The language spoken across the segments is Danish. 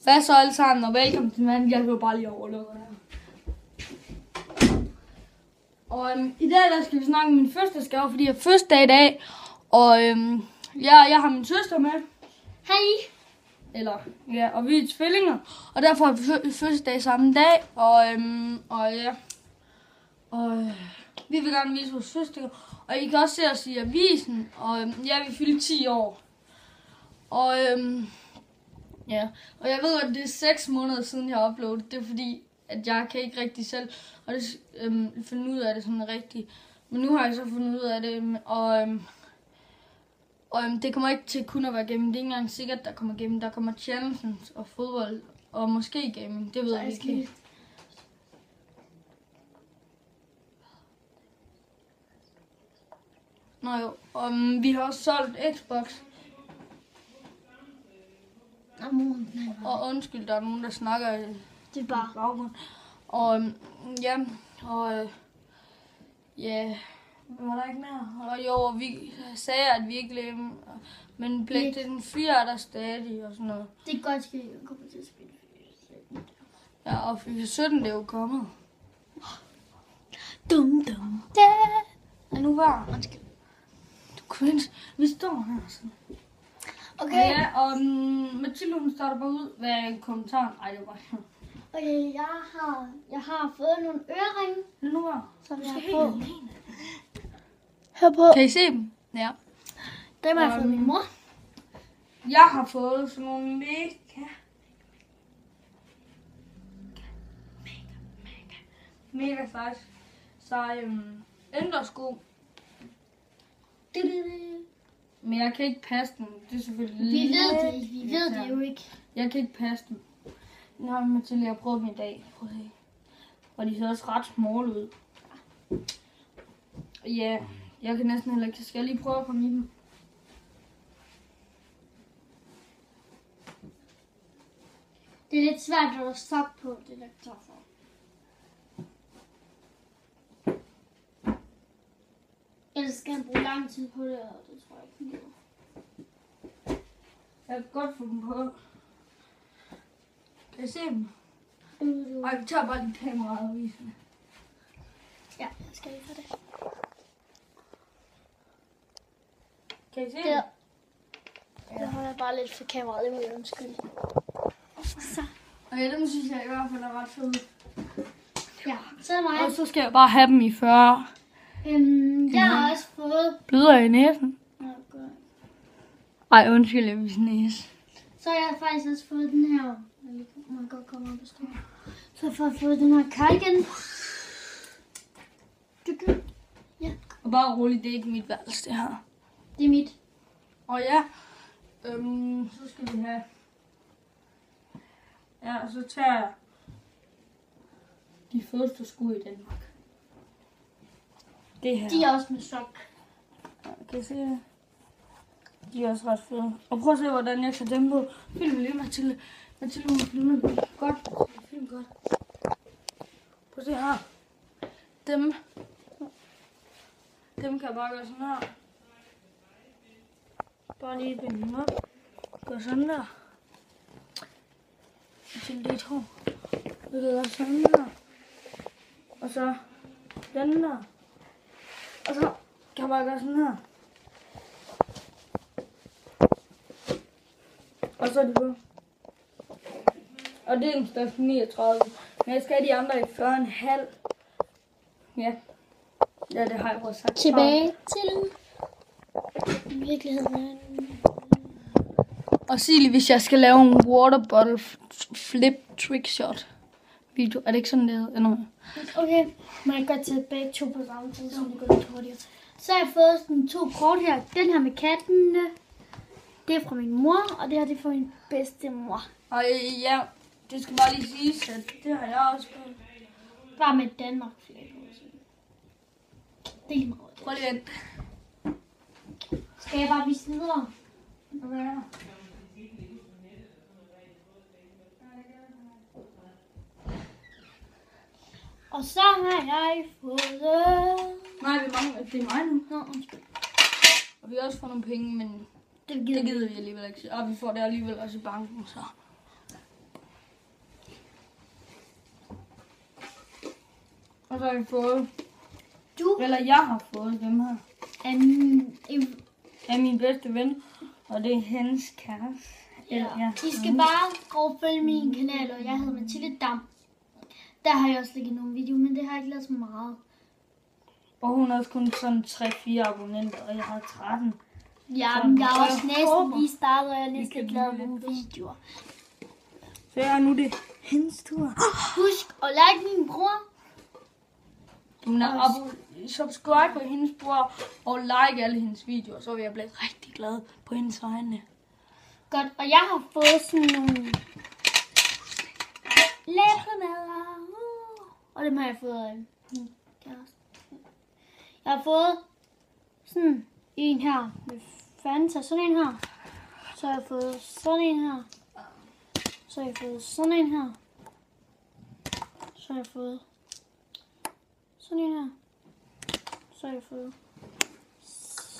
Hvad så alle sammen, og velkommen til manden. Jeg vil bare lige overlukke her. Og i dag der skal vi snakke om min fødselsdagsgave, fordi jeg har fødselsdag i dag. Og jeg har min søster med. Hej. Og vi er tvillinger, og derfor har vi fødselsdag samme dag. Og vi vil gerne vise vores fødselsdag. Og I kan også se os i avisen. Og vi fylder 10 år. Og og jeg ved, at det er 6 måneder siden, jeg har uploadet. Det er fordi, at jeg kan ikke rigtig selv finde ud af det sådan rigtigt. Men nu har jeg så fundet ud af det. Og det kommer ikke til kun at være gaming. Det er ikke engang sikkert, der kommer gaming. Der kommer challenges og fodbold og måske gaming. Det ved jeg ikke. Nå jo, vi har også solgt Xbox. Og undskyld, der er nogen, der snakker i baggrunden. Og var der ikke mere? Og jo, vi sagde, at vi ikke glemte, men PlayStation 4 er der stadig og sådan noget. Det er godt, at vi kommer til at spille. Ja, og FIFA 17 det er jo kommet. Dum. Er nu var? Du cringe. Vi står her sådan. Okay. Ja, og Mathilde, hun starter bare ud. Hvad er kommentaren? Ej, det var bare... Okay, jeg har fået nogle øreringe. Nu var. Som jeg har fået. Hør på. Kan I se dem? Ja. Dem har jeg fået min mor. Jeg har fået sådan nogle mega seje ændresko. Men jeg kan ikke passe dem. Det er selvfølgelig Vi ved det jo ikke. Jeg kan ikke passe dem. Nu har Mathilde, jeg prøvet dem i dag. Prøv at se. Og de ser også ret small ud. Ja, jeg kan næsten heller ikke. Skal jeg lige prøve at komme i dem? Det er lidt svært, når der er sok på det der toffer. Ellers skal han bruge lang tid på det, og det tror jeg ikke. Jeg kan godt få dem på. Kan I se dem? Ej, vi tager bare lige kameraet og viser det. Ja, jeg skal lige få det. Kan I se Der. dem? Jeg holder bare lidt for kameraet, det må jeg undskylde. Så. Og ja, dem synes jeg i hvert fald er ret fede. Ja, så er mig. Og så skal jeg bare have dem i 40. Jeg har også fået... Bløder i næsen? Ej, undskyld, jeg viser næse. Så har jeg faktisk også fået den her... Man kan godt komme op og stå. Så har jeg fået den her cardigan. Ja. Og bare roligt, det er ikke mit værelse, det her. Det er mit. Og ja, så skal vi have... Ja, og så tager jeg de fedeste sko i Danmark. Det her. De er også med sok. Ja, kan I se det? De er også ret fede. Og prøv at se, hvordan jeg tager dem på. Film lige, Mathilde. Mathilde, hun filmer godt. Film godt. Prøv at se her. Dem kan jeg bare gøre sådan her. Bare lige binde dem op. Gør sådan der. Til det to. Det gør sådan der. Og så den der. Og så kan jeg bare gøre sådan her. Og så er de på. Og det er den største 39. Men jeg skal have de andre i 40,5. Ja. Ja, det har jeg også sagt. Tilbage til virkeligheden. Og Silje, hvis jeg skal lave en water bottle flip trick shot video. Er det ikke sådan, det hedder? Okay, må jeg godt tage begge to på samme tid, så det går lidt hurtigere. Så har jeg fået sådan 2 kort her. Den her med kattene. Det er fra min mor, og det her det er fra min bedste mor. Og ja, det skal bare lige siges, at det har jeg også fået. Bare med Danmark flag på. Det er lige meget. Prøv lige at... Skal jeg bare vise videre? Okay. Og så har jeg fået... Nej, vi mangler. Det er mig nu. Nå, undskyld. Og vi har også fået nogle penge, men Det gider vi alligevel ikke. Og vi får det alligevel også i banken, så... Og så har vi fået, Du eller jeg har fået dem her. Af min bedste ven, og det er hendes kæreste. Ja. I skal bare gå og følge min kanal, og jeg hedder Mathilde Dam. Der har jeg også lægget nogle videoer, men det har jeg ikke lavet så meget. Og hun har også kun sådan 3-4 abonnenter, og jeg har 13. Ja, men jeg har også næsten lige startet, og jeg har næsten ikke lavet nogle videoer. Så ja, nu er det hendes tur. Husk at like min bror. Subscribe på hendes bror, og like alle hendes videoer, så vil jeg blive rigtig glad på hendes vegne. Godt, og jeg har fået sådan nogle læbemader. Og dem har jeg fået af min kæreste. Jeg har fået sådan en her med Fanta, sådan en her. Så har jeg fået sådan en her. Så har jeg fået sådan en her. Så har jeg fået sådan en her. Så har jeg fået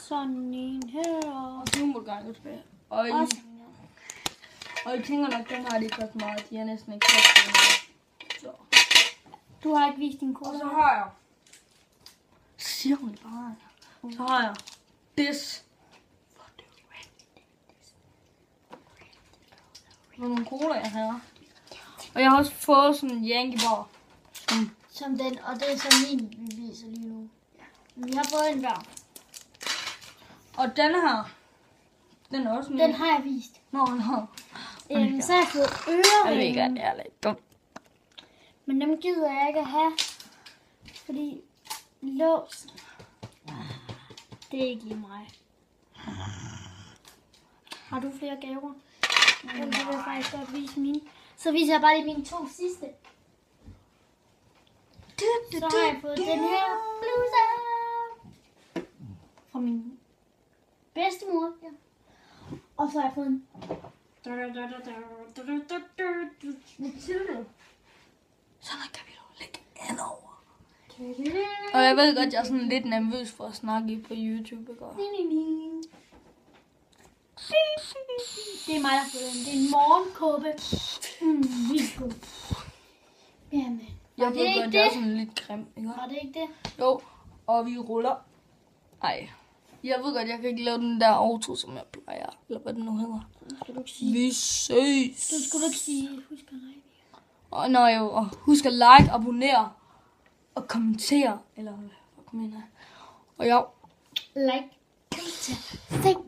sådan en her. Og nu må du gerne gå tilbage. Og I tænker nok, den har de ikke så meget. De er næsten ikke kostet. Så. Du har ikke vist din kode. Og så har jeg, siger hun bare, så har jeg this. Det var nogle cola, jeg har. Og jeg har også fået sådan en Yankee bar. Som den, og det er så min, vi viser lige nu. Vi har fået en hver. Og den her, den er også min. Den har jeg vist. Nå. Så har jeg fået øreringe. Jeg er lidt dum. Men dem gider jeg ikke at have. Fordi låsen. Det er ikke lige mig. Har du flere gaver? Jeg vil faktisk godt vise mine. Så viser jeg bare lige mine 2 sidste. Så har jeg fået den her bluse. Fra min bedstemor. Ja. Og så har jeg fået en Mathilde. Sådan kan vi jo lægge an over. Og jeg ved godt, jeg er sådan lidt nervøs for at snakke på YouTube. Ikke? Det er mig, der har fået den. Det er en morgenkåbe. Vildt god. Jamen. Jeg ved godt, jeg er sådan lidt grim. Ikke? Var det ikke det? Jo, og vi ruller. Ej. Jeg ved godt, jeg kan ikke lave den der auto, som jeg plejer. Eller hvad det nu hedder. Skal du ikke sige? Vi ses. Du skulle ikke sige, husk at like. Og når jeg og husk at like, abonnere og kommentere. Eller hvad mener jeg? Og jeg Like, kommentere,